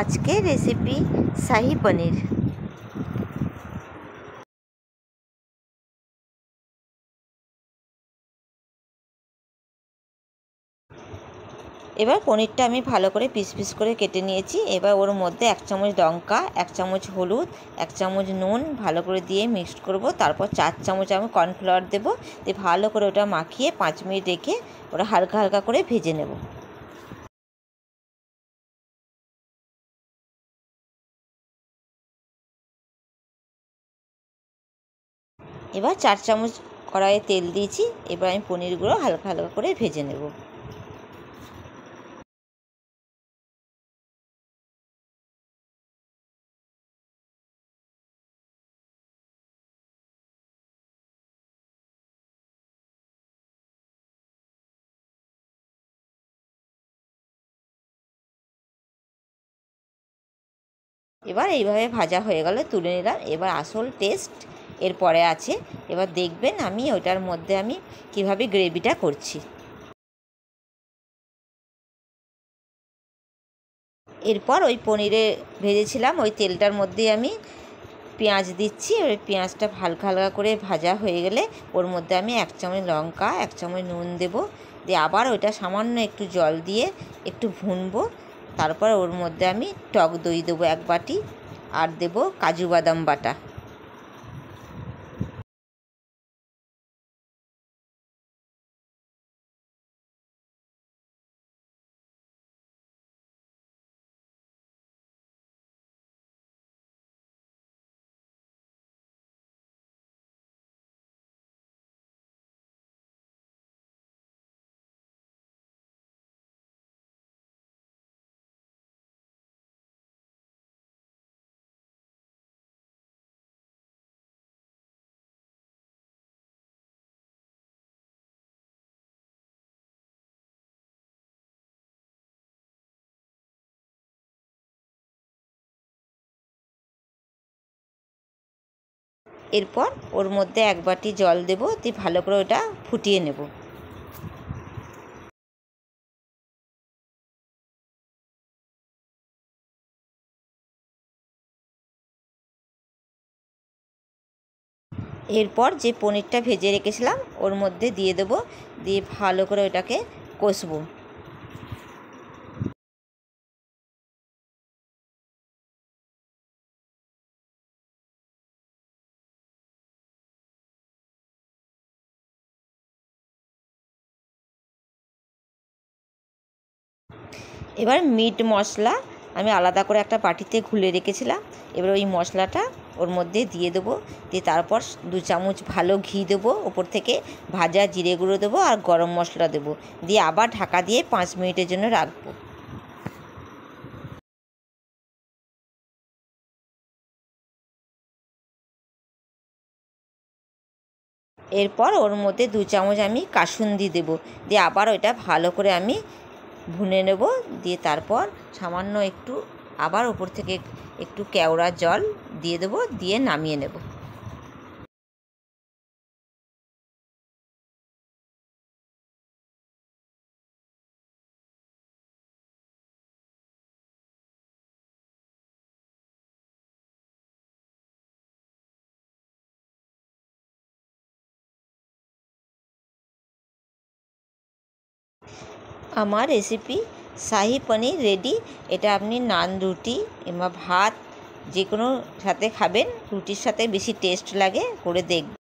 আজকের রেসিপি শাহি পনির। এবার পনিরটা আমি ভালো করে পিস পিস করে কেটে নিয়েছি। এবার ওর মধ্যে 1 চামচ লঙ্কা, 1 চামচ হলুদ, 1 চামচ নুন ভালো করে দিয়ে মিক্সড করব। তারপর 4 চামচ আমি কর্নফ্লাওয়ার দেবো, দিয়ে ভালো করে ওটা মাখিয়ে 5 মিনিট রেখে ওটা হালকা হালকা করে ভেজে নেব। এবার 4 চামচ কড়াইয়ে তেল দিয়েছি। এবার আমি পনিরগুলো হালকা হালকা করে ভেজে নেব। এবার এইভাবে ভাজা হয়ে গেলে তুলে নিলাম। এবার আসল টেস্ট এরপরে আছে। এবার দেখবেন আমি ওটার মধ্যে আমি কিভাবে গ্রেভিটা করছি। এরপর ওই পনিরে ভেজেছিলাম ওই তেলটার মধ্যে আমি পেঁয়াজ দিচ্ছি। ওই পেঁয়াজটা হালকা হালকা করে ভাজা হয়ে গেলে ওর মধ্যে আমি 1 চামচ লঙ্কা, 1 চামচ নুন দেবো, দিয়ে আবার ওইটা সামান্য একটু জল দিয়ে একটু ভুনবো। তারপর ওর মধ্যে আমি টক দই দেবো 1 বাটি, আর দেবো কাজু বাদাম বাটা। এরপর ওর মধ্যে 1 বাটি জল দেবো, দিয়ে ভালো করে ওটা ফুটিয়ে নেব। এরপর যে পনিরটা ভেজে রেখেছিলাম ওর মধ্যে দিয়ে দেবো, দিয়ে ভালো করে ওটাকে কষবো। এবার মিট মশলা আমি আলাদা করে একটা বাটিতে ঘুলে রেখেছিলাম। এবার ওই মশলাটা ওর মধ্যে দিয়ে দেবো, দিয়ে তারপর 2 চামচ ভালো ঘি দেবো, ওপর থেকে ভাজা জিরে গুঁড়ো দেবো আর গরম মশলা দেবো, দিয়ে আবার ঢাকা দিয়ে 5 মিনিটের জন্য রাখবো। এরপর ওর মধ্যে 2 চামচ আমি কাসুন্দি দেবো, দিয়ে আবার ওইটা ভালো করে আমি ভুনে নেব। দিয়ে তারপর সামান্য একটু আবার ওপর থেকে একটু কেওড়া জল দিয়ে দেবো, দিয়ে নামিয়ে নেব। আমার রেসিপি শাহি পনির রেডি। এটা আপনি নান, রুটি কিংবা ভাত যে কোনো সাথে খাবেন, রুটির সাথে বেশি টেস্ট লাগে, করে দেখবেন।